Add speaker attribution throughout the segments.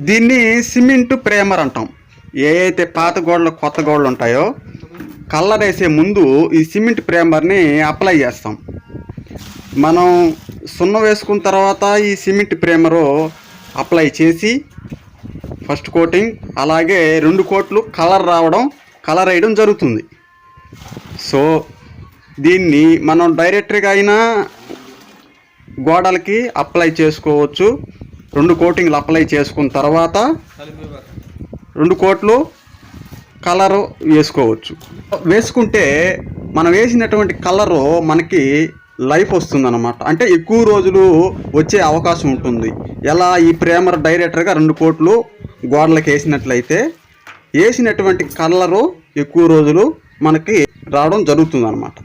Speaker 1: దీన్ని సిమెంట్ ప్రేమర్ అంటాం. ఏ అయితే పాత గోడలు కొత్త గోడలు ఉంటాయో కలర్ వేసే ముందు ఈ సిమెంట్ ప్రేమర్ని అప్లై చేస్తాం. మనం సున్నం వేసుకున్న తర్వాత ఈ సిమెంట్ ప్రేమరు అప్లై చేసి ఫస్ట్ కోటింగ్ అలాగే 2 కోట్లు కలర్ వేయడం జరుగుతుంది. సో దీన్ని మనం డైరెక్ట్గా అయినా గోడలకి అప్లై చేసుకోవచ్చు. 2 కోటింగ్లు అప్లై చేసుకున్న తర్వాత 2 కోట్లు కలరు వేసుకోవచ్చు. వేసుకుంటే మనం వేసినటువంటి కలరు మనకి లైఫ్ వస్తుందన్నమాట. అంటే ఎక్కువ రోజులు వచ్చే అవకాశం ఉంటుంది. ఎలా ఈ ప్రేమర్ డైరెక్టర్గా 2 కోట్లు గోడలకు వేసినట్లయితే వేసినటువంటి కలరు ఎక్కువ రోజులు మనకి రావడం జరుగుతుందన్నమాట.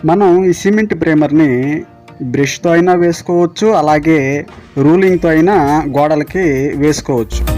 Speaker 1: మనం ఈ సిమెంట్ ప్రేమర్ని బ్రష్తో అయినా వేసుకోవచ్చు, అలాగే రూలింగ్తో అయినా గోడలకి వేసుకోవచ్చు.